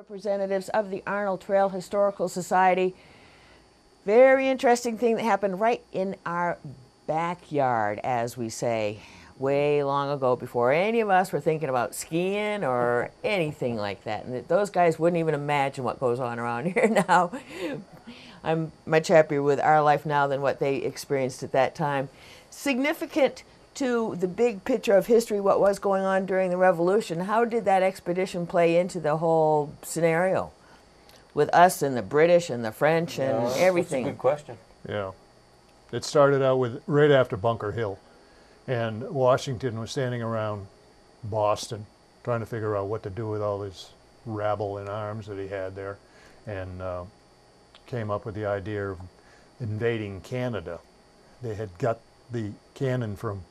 Representatives of the Arnold Trail Historical Society. Very interesting thing that happened right in our backyard, as we say, way long ago, before any of us were thinking about skiing or anything like that. And those guys wouldn't even imagine what goes on around here now. I'm much happier with our life now than what they experienced at that time. Significant to the big picture of history, what was going on during the Revolution. How did that expedition play into the whole scenario with us and the British and the French and everything? That's a good question. Yeah. It started out with right after Bunker Hill, and Washington was standing around Boston trying to figure out what to do with all this rabble in arms that he had there, and came up with the idea of invading Canada. They had got the cannon from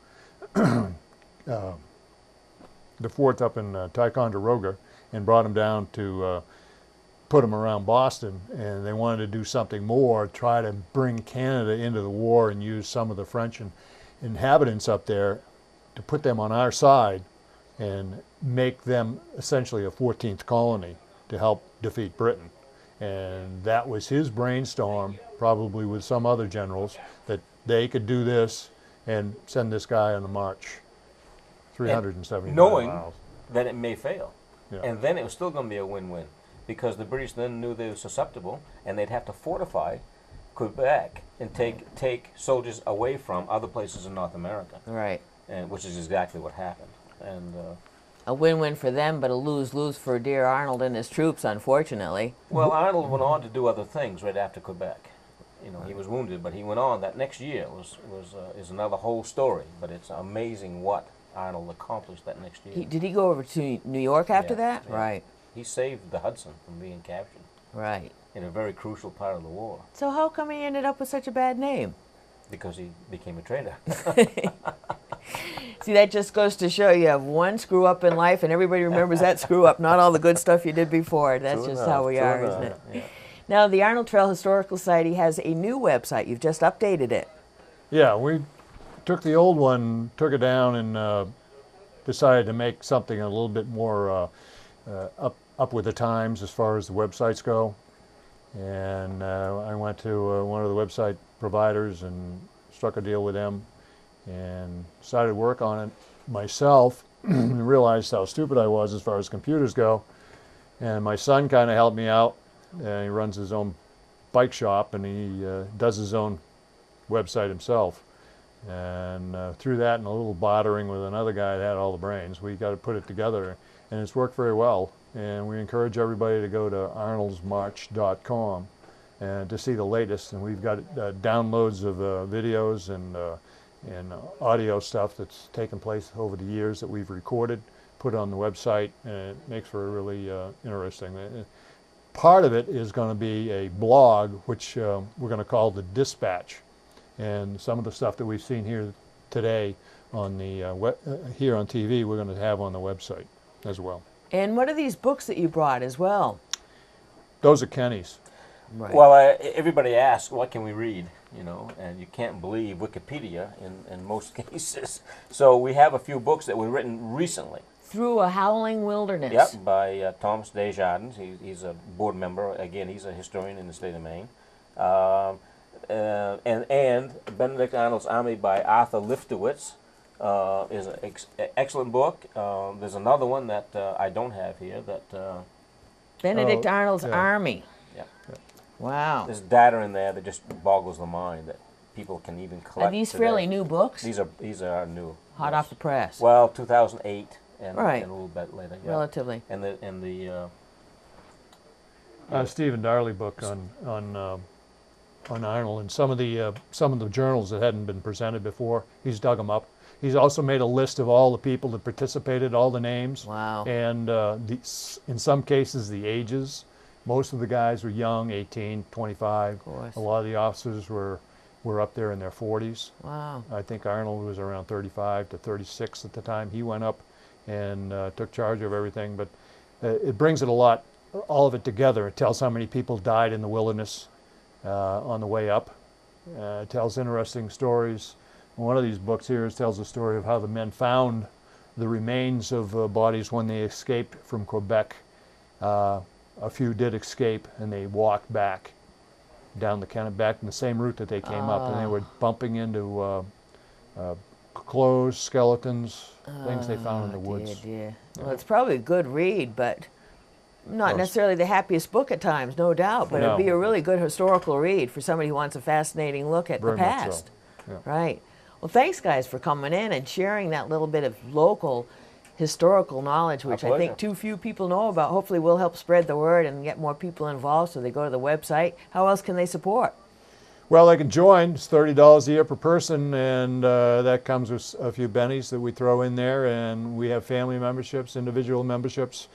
the fort up in Ticonderoga and brought them down to put them around Boston, and they wanted to do something more, try to bring Canada into the war and use some of the French inhabitants up there to put them on our side and make them essentially a 14th colony to help defeat Britain. And that was his brainstorm, probably with some other generals, that they could do this and send this guy on the march 370 knowing miles. that it may fail. Yeah. And then it was still going to be a win-win, because the British then knew they were susceptible, and they'd have to fortify Quebec and take soldiers away from other places in North America. Right. And which is exactly what happened. And a win-win for them, but a lose-lose for dear Arnold and his troops, unfortunately. well, Arnold went on to do other things right after Quebec. You know, he was wounded, but he went on. That next year is another whole story. But it's amazing what Arnold accomplished that next year. Did he go over to New York after Yeah, that? yeah. Right. He saved the Hudson from being captured Right. in a very crucial part of the war, So how come he ended up with such a bad name? because he became a traitor. See, that just goes to show you have one screw up in life and everybody remembers that screw up, not all the good stuff you did before. That's True just enough, how we true are, enough, isn't it? yeah. Now, the Arnold Trail Historical Society has a new website. You've just updated it. Yeah, we took the old one, took it down, and decided to make something a little bit more up with the times as far as the websites go. And I went to one of the website providers and struck a deal with them and started work on it myself and realized how stupid I was as far as computers go. And my son kind of helped me out. He runs his own bike shop, and he does his own website himself. And through that and a little bartering with another guy that had all the brains, we got to put it together, and it's worked very well. And we encourage everybody to go to arnoldsmarch.com and to see the latest. And we've got downloads of videos and audio stuff that's taken place over the years that we've recorded, put on the website, and it makes for a really interesting. Part of it is going to be a blog, which we're going to call the Dispatch, and some of the stuff that we've seen here today on the here on TV, we're going to have on the website as well. And what are these books that you brought as well? Those are Kenny's. Right. Well, everybody asks, what can we read? You know, and you can't believe Wikipedia in most cases. So we have a few books that were written recently. Through a Howling Wilderness. Yep, by Thomas Desjardins. He's a board member. Again, he's a historian in the state of Maine. And Benedict Arnold's Army by Arthur Liftowitz is an excellent book. There's another one that I don't have here. That Benedict Arnold's yeah. Army. yeah. Wow. There's data in there that just boggles the mind that people can even collect. Are these today. fairly new books? These are new. Hot yes. off the press. Well, 2008 and Right. a little bit later. Yeah. Relatively. And the Stephen Darley book on Arnold, and some of the journals that hadn't been presented before. He's dug them up. He's also made a list of all the people that participated, all the names. Wow. And in some cases, the ages. Most of the guys were young, 18, 25. Of course. A lot of the officers were up there in their 40s. Wow. I think Arnold was around 35 to 36 at the time he went up and took charge of everything. But it brings it all of it together. It tells how many people died in the wilderness on the way up. It tells interesting stories. One of these books here tells the story of how the men found the remains of bodies when they escaped from Quebec a few did escape, and they walked back down the back in the same route that they came up, and they were bumping into clothes, skeletons, things they found in the woods. Dear. Well, it's probably a good read, but not necessarily the happiest book at times, no doubt, but it'd be a really good historical read for somebody who wants a fascinating look at the past. So. Yeah. Right. Well, thanks, guys, for coming in and sharing that little bit of local historical knowledge, which I think too few people know about. Hopefully we'll help spread the word and get more people involved so they go to the website. How else can they support? Well, they can join. It's $30 a year per person, and that comes with a few bennies that we throw in there, and we have family memberships, individual memberships,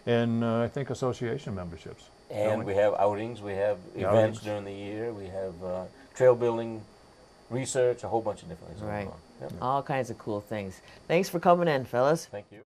and I think association memberships. And we have outings, we have events during the year, we have trail building, research, a whole bunch of different things going on. Yep. All kinds of cool things. Thanks for coming in, fellas. Thank you.